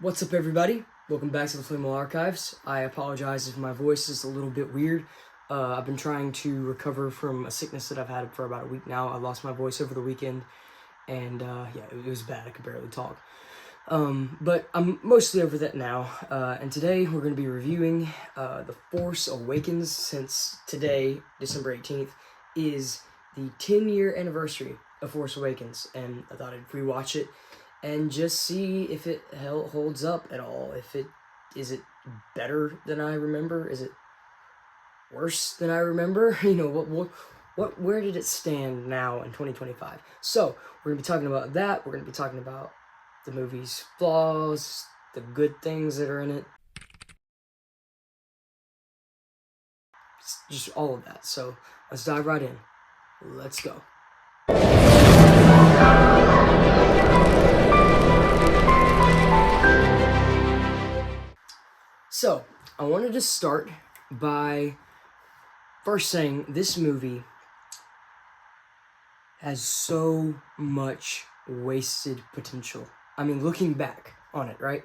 What's up, everybody? Welcome back to the Flammable Archives. I apologize if my voice is a little bit weird. I've been trying to recover from a sickness that I've had for about a week now. I lost my voice over the weekend, and yeah, it was bad. I could barely talk. But I'm mostly over that now, and today we're going to be reviewing The Force Awakens, since today, December 18th, is the 10-year anniversary of Force Awakens, and I thought I'd rewatch it and just see if it holds up at all. Is it better than I remember? Is it worse than I remember? You know, where did it stand now in 2025? So we're gonna be talking about that. We're gonna be talking about the movie's flaws, the good things that are in it, just all of that. So let's dive right in. Let's go. So, I wanted to start by first saying this movie has so much wasted potential. I mean, looking back on it, right?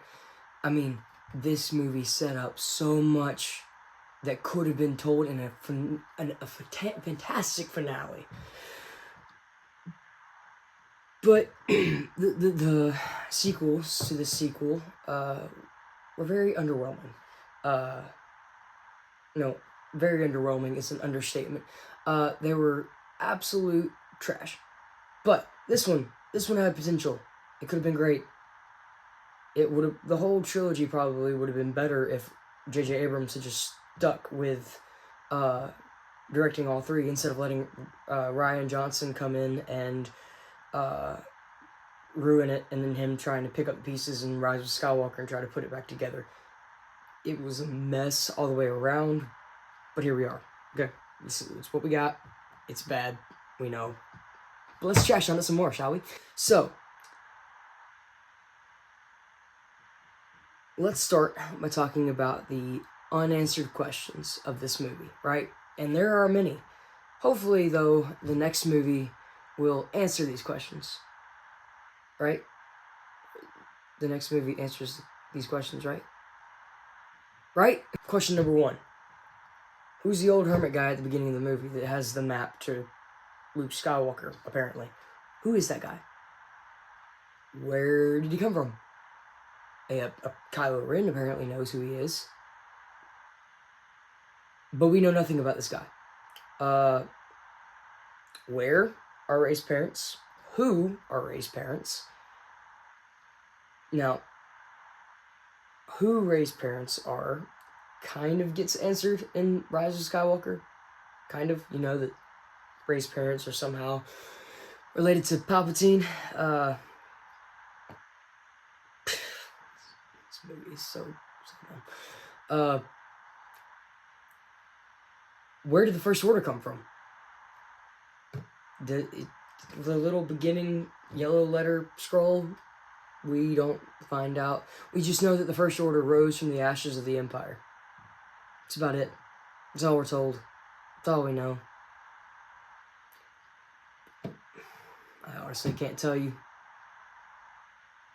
I mean, this movie set up so much that could have been told in a fantastic finale. But the sequels to the sequel were very underwhelming. No, very underwhelming is an understatement. They were absolute trash. But this one had potential. It could have been great. The whole trilogy probably would have been better if J.J. Abrams had just stuck with directing all three instead of letting Rian Johnson come in and ruin it, and then him trying to pick up the pieces in Rise of Skywalker and try to put it back together. It was a mess all the way around, but here we are. Okay, it's what we got. It's bad, we know. But let's trash on it some more, shall we? So, let's start by talking about the unanswered questions of this movie, right? And there are many. Hopefully, though, the next movie will answer these questions, right? The next movie answers these questions, right? Right? Question number 1. Who's the old hermit guy at the beginning of the movie that has the map to Luke Skywalker, apparently? Who is that guy? Where did he come from? Kylo Ren apparently knows who he is. But we know nothing about this guy. Where are Rey's parents? Who are Rey's parents? Now, who Rey's parents are kind of gets answered in Rise of Skywalker. Kind of, you know, that Rey's parents are somehow related to Palpatine. This movie is so dumb. Where did the First Order come from? The little beginning yellow letter scroll, we don't find out. We just know that the First Order rose from the ashes of the Empire. That's about it. That's all we're told. That's all we know. I honestly can't tell you.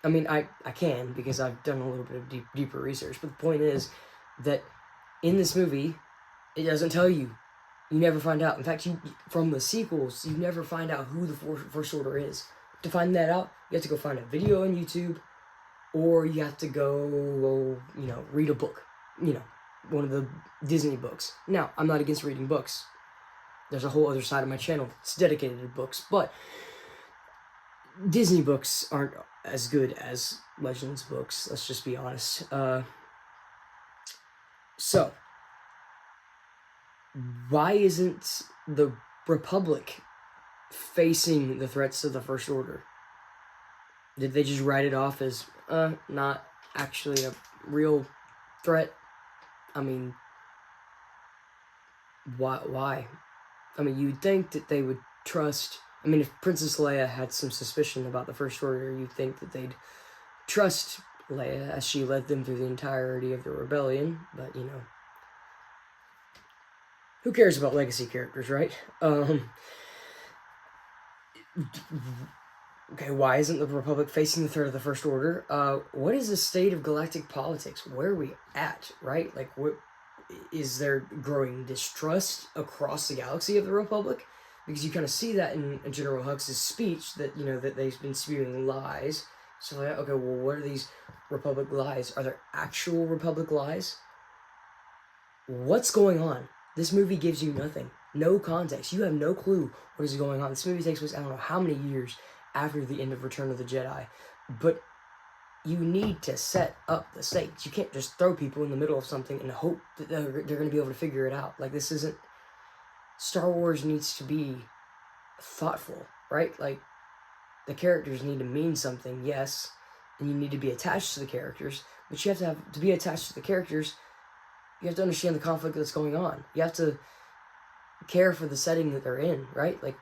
I mean, I can, because I've done a little bit of deeper research, but the point is that in this movie, it doesn't tell you. You never find out. In fact, from the sequels, you never find out who the First Order is. To find that out, you have to go find a video on YouTube, or you have to go, read a book. One of the Disney books. Now, I'm not against reading books. There's a whole other side of my channel that's dedicated to books, but Disney books aren't as good as Legends books, let's just be honest. So, why isn't the Republic facing the threats of the First Order? Did they just write it off as not actually a real threat? I mean, why? I mean, you'd think that they would trust. I mean, if Princess Leia had some suspicion about the First Order, you'd think that they'd trust Leia as she led them through the entirety of the rebellion. But, who cares about legacy characters, right? Okay, why isn't the Republic facing the threat of the First Order? What is the state of galactic politics? Where are we at, right? Like, what is there growing distrust across the galaxy of the Republic? Because you kind of see that in General Hux's speech that, that they've been spewing lies. So, like, okay, well, what are these Republic lies? Are there actual Republic lies? What's going on? This movie gives you nothing. No context. You have no clue what is going on. This movie takes place, I don't know how many years after the end of Return of the Jedi. But you need to set up the stakes. You can't just throw people in the middle of something and hope that they're going to be able to figure it out. Like, this isn't... Star Wars needs to be thoughtful, right? Like, the characters need to mean something, yes, and you need to be attached to the characters, but you have to be attached to the characters, you have to understand the conflict that's going on. You have to care for the setting that they're in, right? Like,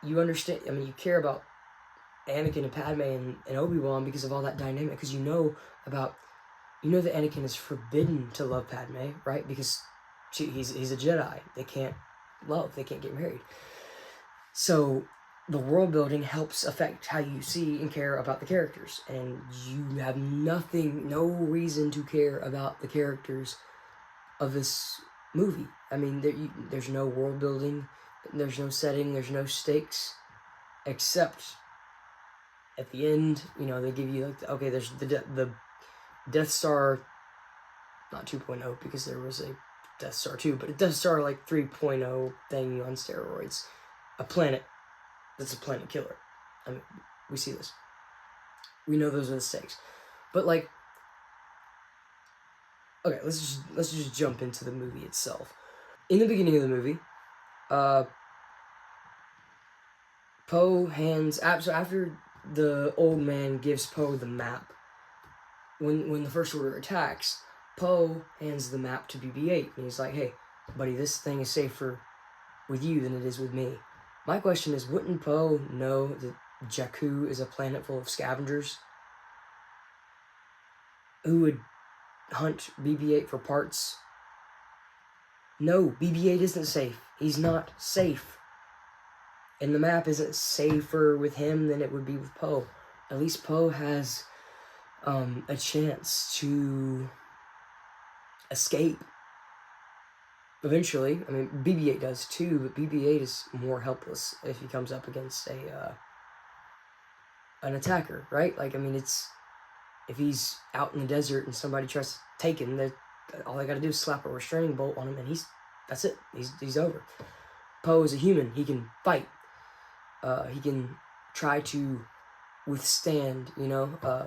you understand, you care about Anakin and Padme and Obi-Wan because of all that dynamic, because you know that Anakin is forbidden to love Padme, right? Because he's a Jedi. They can't love, they can't get married. So the world building helps affect how you see and care about the characters, and you have no reason to care about the characters of this movie. There's no world building, there's no setting, there's no stakes, except at the end, they give you there's the Death Star, not 2.0 because there was a Death Star 2, but a Death Star 3.0 thing on steroids, a planet that's a planet killer. We see this. We know those are the stakes, but okay, let's just jump into the movie itself. In the beginning of the movie, Poe hands... So after the old man gives Poe the map, when the First Order attacks, Poe hands the map to BB-8, and he's like, hey, buddy, this thing is safer with you than it is with me. My question is, wouldn't Poe know that Jakku is a planet full of scavengers who would hunt BB-8 for parts? No, BB-8 isn't safe. He's not safe. And the map isn't safer with him than it would be with Poe. At least Poe has a chance to escape. Eventually. BB-8 does too, but BB-8 is more helpless if he comes up against an attacker, right? If he's out in the desert and somebody tries to take him, all they gotta do is slap a restraining bolt on him, and that's it. He's over. Poe is a human. He can fight. He can try to withstand, an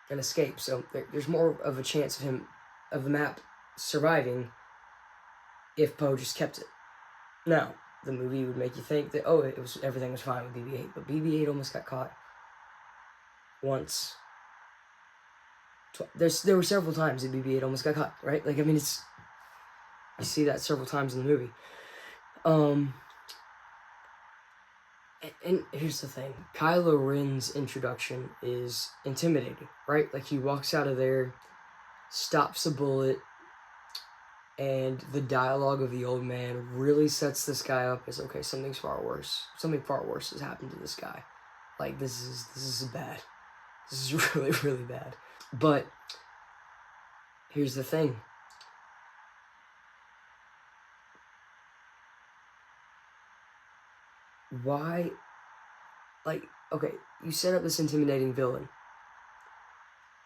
escape. So there's more of a chance of the map surviving if Poe just kept it. Now, the movie would make you think that, everything was fine with BB-8, but BB-8 almost got caught once. There were several times that BB-8 almost got caught, right? You see that several times in the movie. And here's the thing. Kylo Ren's introduction is intimidating, right? He walks out of there, stops a bullet, and the dialogue of the old man really sets this guy up as, okay, something far worse has happened to this guy. This is bad. This is really, really bad. But here's the thing. Why, okay, you set up this intimidating villain,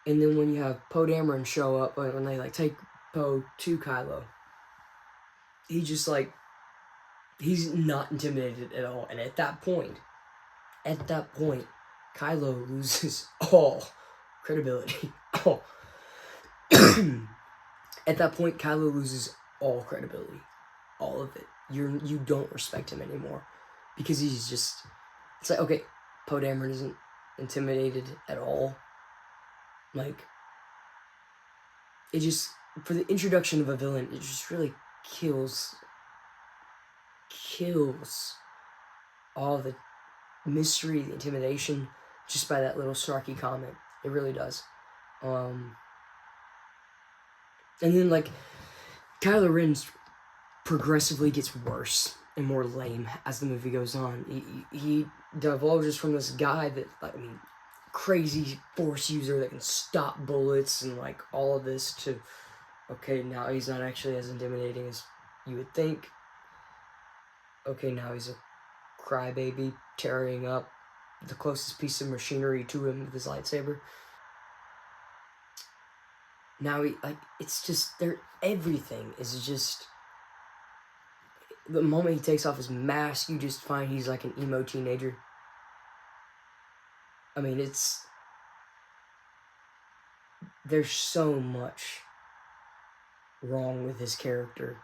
and then when you have Poe Dameron show up, when they take Poe to Kylo, he's not intimidated at all, and at that point, Kylo loses all credibility. At that point, Kylo loses all credibility, all of it. You don't respect him anymore. Because he's just... It's okay, Poe Dameron isn't intimidated at all. It just... For the introduction of a villain, it just really kills all the mystery, the intimidation, just by that little snarky comment. It really does. And then, Kylo Ren progressively gets worse and more lame as the movie goes on. He divulges from this guy that, crazy force user that can stop bullets and like all of this to, okay, now he's not actually as intimidating as you would think. Okay, now he's a crybaby tearing up the closest piece of machinery to him with his lightsaber. Now it's just, everything is just, the moment he takes off his mask, you just find he's like an emo teenager. I mean, there's so much wrong with his character.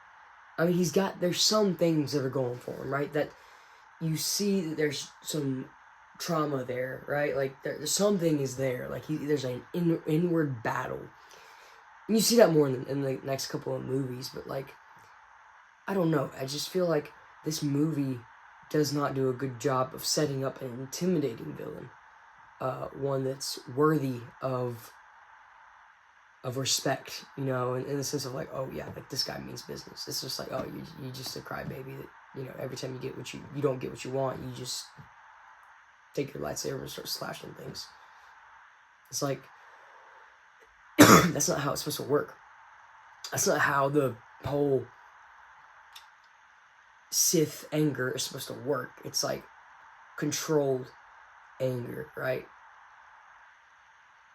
I mean, there's some things that are going for him, right? That you see that there's some trauma there, right? Like, there's something is there. Like, there's an inward battle. And you see that more in the next couple of movies, but, like, I don't know. I just feel like this movie does not do a good job of setting up an intimidating villain. One that's worthy of respect, in the sense of like, oh yeah, like this guy means business. It's just like, oh, you just a crybaby that, every time you get you don't get what you want, you just take your lightsaber and start slashing things. It's like, that's not how it's supposed to work. That's not how the whole Sith anger is supposed to work. It's like controlled anger, right?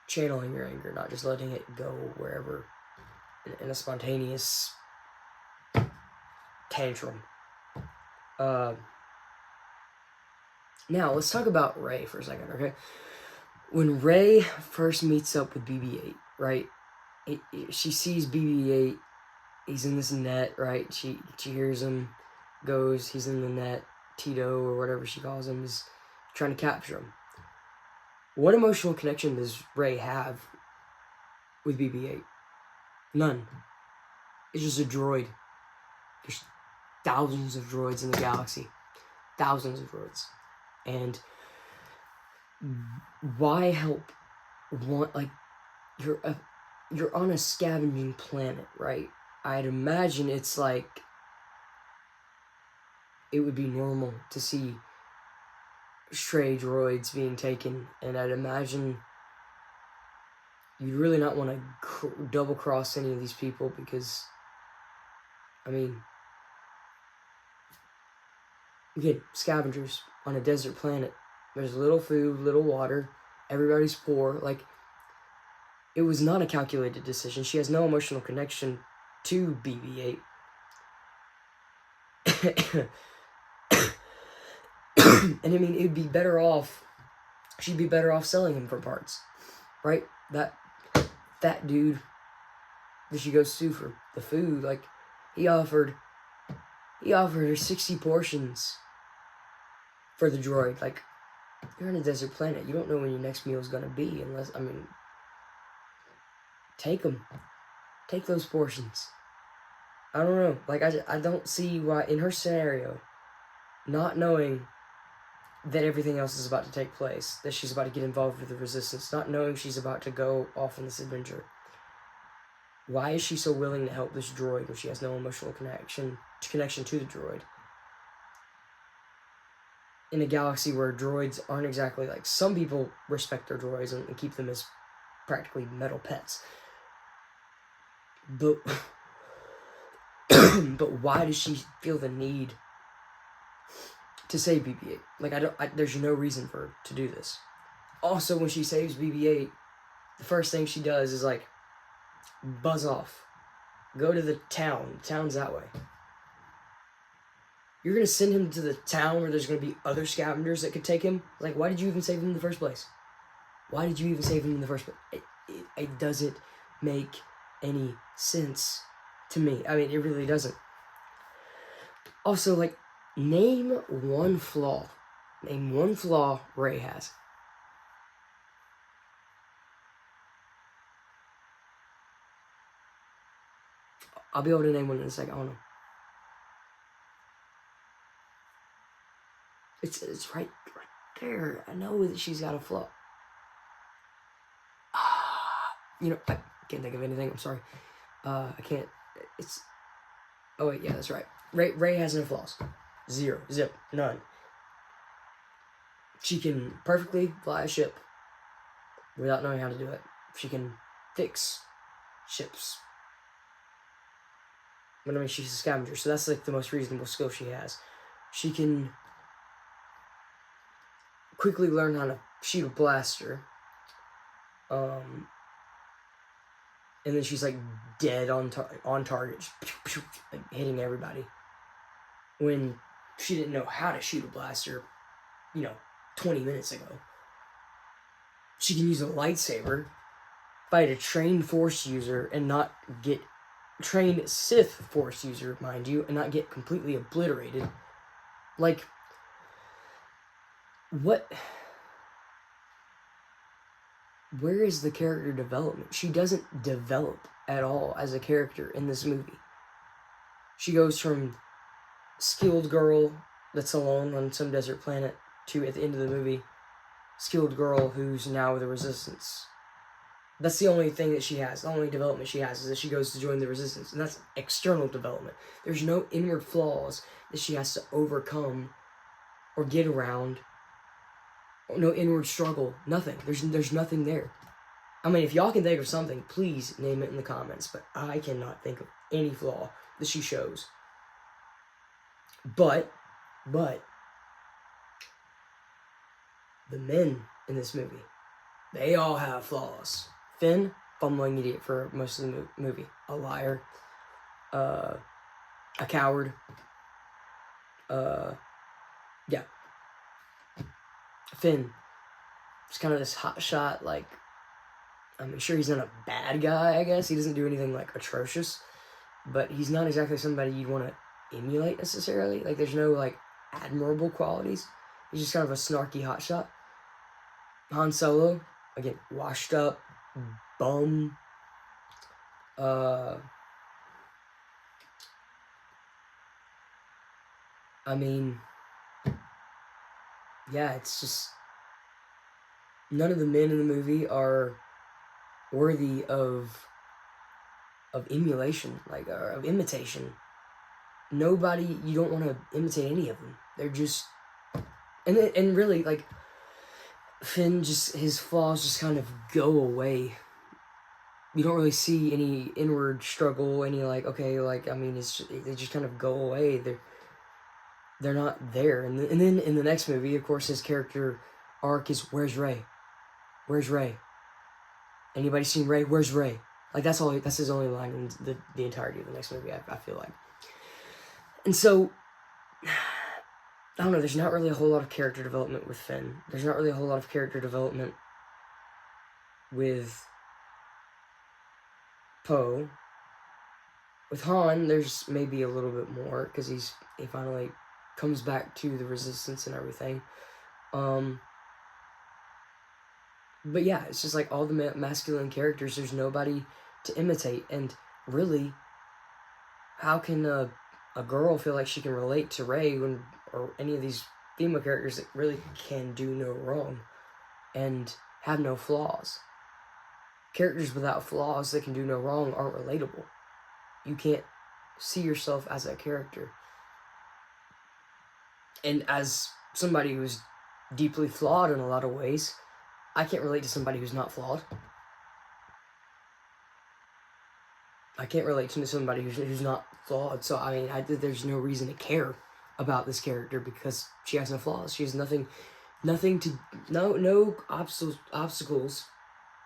Channeling your anger, not just letting it go wherever in a spontaneous tantrum. Now, let's talk about Rey for a second, okay? When Rey first meets up with BB-8, right? She sees BB-8, he's in this net, right? She hears him, goes, he's in the net, Tito, or whatever she calls him, is trying to capture him. What emotional connection does Rey have with BB-8? None. It's just a droid. There's thousands of droids in the galaxy. Thousands of droids. And why help one, like, you're on a scavenging planet, right? I'd imagine it's like, it would be normal to see stray droids being taken, and I'd imagine you'd really not want to double cross any of these people, because, I mean, again, scavengers on a desert planet. There's little food, little water, everybody's poor. Like, it was not a calculated decision. She has no emotional connection to BB-8. And I mean, it'd be better off, she'd be better off selling him for parts, right? That dude that she goes to for the food, like, he offered her 60 portions for the droid. Like, you're on a desert planet. You don't know when your next meal is going to be, unless, I mean, take them. Take those portions. I don't know. Like, I don't see why, in her scenario, not knowing that everything else is about to take place, that she's about to get involved with the Resistance, not knowing she's about to go off on this adventure, why is she so willing to help this droid when she has no emotional connection to the droid? In a galaxy where droids aren't exactly, like, some people respect their droids and keep them as practically metal pets. But but why does she feel the need to save BB-8? Like, there's no reason for her to do this. Also, when she saves BB-8, the first thing she does is, like, buzz off. Go to the town. The town's that way. You're going to send him to the town where there's going to be other scavengers that could take him? Like, why did you even save him in the first place? Why did you even save him in the first place? It doesn't make any sense to me. I mean, it really doesn't. Also, like, name one flaw. Name one flaw Rey has. I'll be able to name one in a second. I don't know. It's right there. I know that she's got a flaw. I can't think of anything. I'm sorry. I can't. Oh wait, yeah, that's right. Rey has no flaws. Zero. Zip. None. She can perfectly fly a ship without knowing how to do it. She can fix ships. But I mean, she's a scavenger, so that's like the most reasonable skill she has. She can quickly learn how to shoot a blaster. And then she's like dead on target, like hitting everybody. When she didn't know how to shoot a blaster, 20 minutes ago. She can use a lightsaber, fight a trained Force user, and not get trained Sith Force user, mind you, and not get completely obliterated. Like, what? Where is the character development? She doesn't develop at all as a character in this movie. She goes from skilled girl that's alone on some desert planet to, at the end of the movie, skilled girl who's now with the Resistance. That's the only thing that she has. The only development she has is that she goes to join the Resistance, and that's external development. There's no inward flaws that she has to overcome or get around. No inward struggle. Nothing. There's nothing there. I mean, if y'all can think of something, please name it in the comments, but I cannot think of any flaw that she shows. But the men in this movie, they all have flaws. Finn, fumbling idiot for most of the movie. A liar. A coward. Yeah. Finn, just kind of this hotshot, like, I'm sure he's not a bad guy, I guess. He doesn't do anything, like, atrocious. But he's not exactly somebody you'd want to emulate, necessarily. Like, there's no, like, admirable qualities. He's just kind of a snarky hotshot. Han Solo, again, washed up, bum. I mean, yeah, it's just, none of the men in the movie are worthy of emulation, like, or of imitation. Nobody, you don't want to imitate any of them. They're just, and really, like, Finn, just, his flaws just kind of go away. You don't really see any inward struggle, any, like, okay, like, I mean, they just kind of go away. They're not there. And then in the next movie, of course, his character arc is, where's Rey? Where's Rey? Anybody seen Rey? Where's Rey? Like, that's his only line in the entirety of the next movie, I feel like. And so, I don't know, there's not really a whole lot of character development with Finn. There's not really a whole lot of character development with Poe. With Han, there's maybe a little bit more, because he finally comes back to the Resistance and everything. But yeah, it's just like all the masculine characters, there's nobody to imitate. And really, how can a girl feel like she can relate to Rey or any of these female characters that really can do no wrong and have no flaws? Characters without flaws that can do no wrong aren't relatable. You can't see yourself as that character. And as somebody who's deeply flawed in a lot of ways, I can't relate to somebody who's not flawed. I can't relate to somebody who's not flawed. So, I mean, there's no reason to care about this character because she has no flaws. She has no obstacles,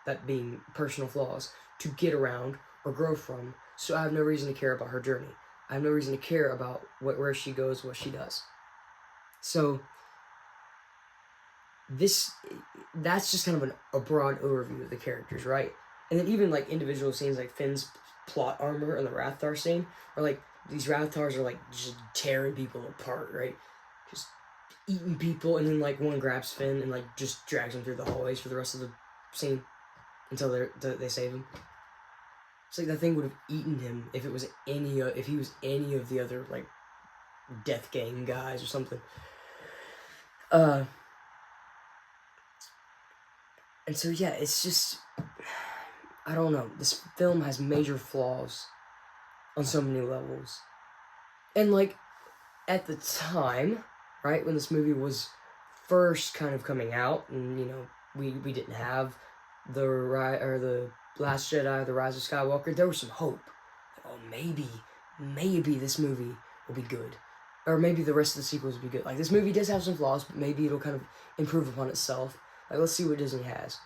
that being personal flaws, to get around or grow from. So I have no reason to care about her journey. I have no reason to care about where she goes, what she does. So that's just kind of a broad overview of the characters, right? And then even like individual scenes like Finn's plot armor in the Rathtar scene, or like these Rathars are like just tearing people apart, right? Just eating people, and then like one grabs Finn and like just drags him through the hallways for the rest of the scene until they save him. It's like that thing would have eaten him if he was any of the other like Death Gang guys or something. And so yeah, it's just, I don't know. This film has major flaws on so many levels, and like at the time, right, when this movie was first kind of coming out, and, you know, we didn't have the Last Jedi, the Rise of Skywalker, there was some hope. Like, oh, maybe this movie will be good. Or maybe the rest of the sequels will be good. Like, this movie does have some flaws, but maybe it'll kind of improve upon itself. Like, let's see what Disney has.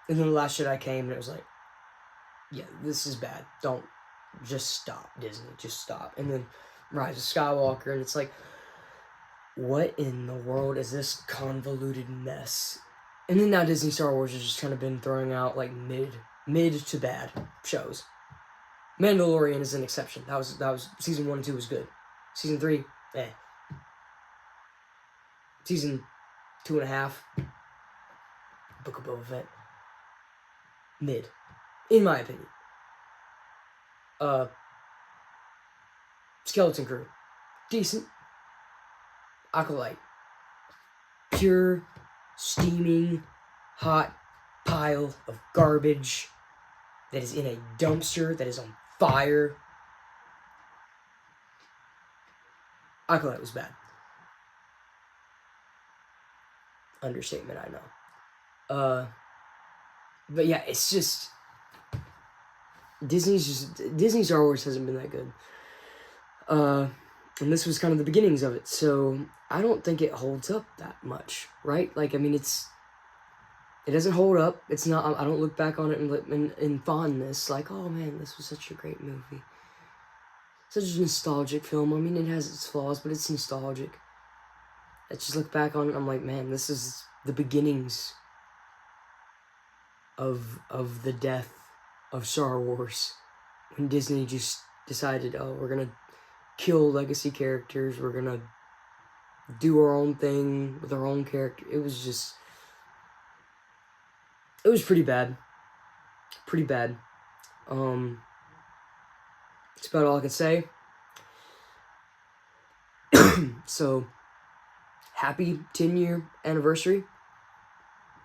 And then The Last Jedi came, and it was like, yeah, this is bad. Don't, just stop, Disney. Just stop. And then Rise of Skywalker, and it's like, what in the world is this convoluted mess? And then now Disney Star Wars has just kind of been throwing out, like, mid to bad shows. Mandalorian is an exception. That was season 1 and 2 was good. Season 3, eh. Season 2.5, Book of Boba Fett, mid, in my opinion. Skeleton Crew, decent. Acolyte, pure, steaming, hot pile of garbage that is in a dumpster that is on fire. Acolyte was bad. Understatement, I know. But yeah, it's just Disney Star Wars hasn't been that good. And this was kind of the beginnings of it, so I don't think it holds up that much, right? Like, I mean, it doesn't hold up. It's not. I don't look back on it in fondness, like, oh man, this was such a great movie, such a nostalgic film. I mean, it has its flaws, but it's nostalgic. I just look back on it, I'm like, man, this is the beginnings of the death of Star Wars, when Disney just decided, oh, we're gonna kill legacy characters, we're gonna do our own thing with our own character. It was pretty bad. Pretty bad. That's about all I can say. So, happy 10-year anniversary,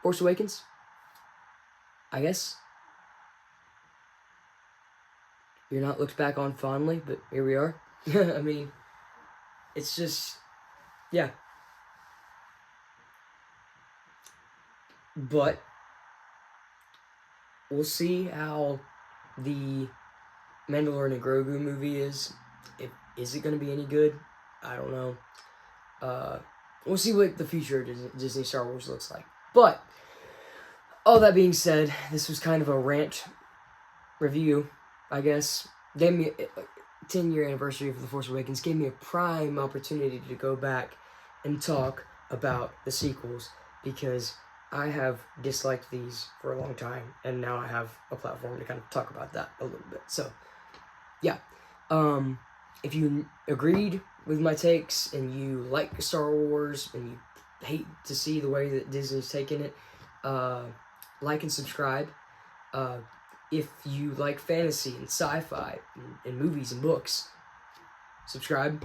Force Awakens, I guess. You're not looked back on fondly, but here we are. I mean, it's just, yeah. But we'll see how the Mandalorian and Grogu movie is. Is it going to be any good? I don't know. We'll see what the future of Disney Star Wars looks like. But, all that being said, this was kind of a rant review, I guess. Gave me a 10-year anniversary of The Force Awakens. Gave me a prime opportunity to go back and talk about the sequels, because I have disliked these for a long time, and now I have a platform to kind of talk about that a little bit. So, yeah. If you agreed with my takes, and you like Star Wars, and you hate to see the way that Disney's taken it, like and subscribe. If you like fantasy and sci-fi and movies and books, subscribe.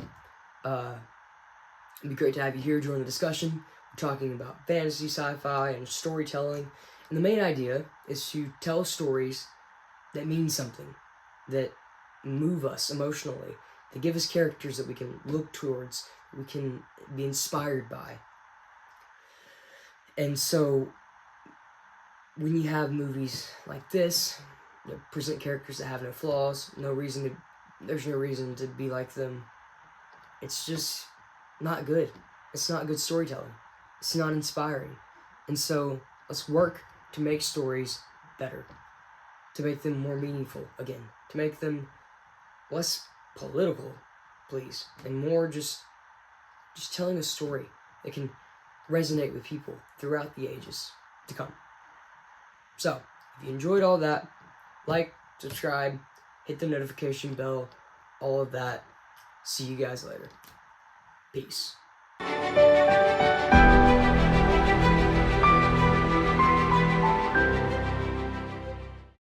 It'd be great to have you here join the discussion. We're talking about fantasy, sci-fi, and storytelling. And the main idea is to tell stories that mean something, that move us emotionally, that give us characters that we can look towards, we can be inspired by. And so, when you have movies like this, that present characters that have no flaws, there's no reason to be like them, it's just not good. It's not good storytelling. It's not inspiring. And so, let's work to make stories better, to make them more meaningful again, to make them less political, please, and more just telling a story that can resonate with people throughout the ages to come. So, if you enjoyed all that, like, subscribe, hit the notification bell, all of that. See you guys later. Peace.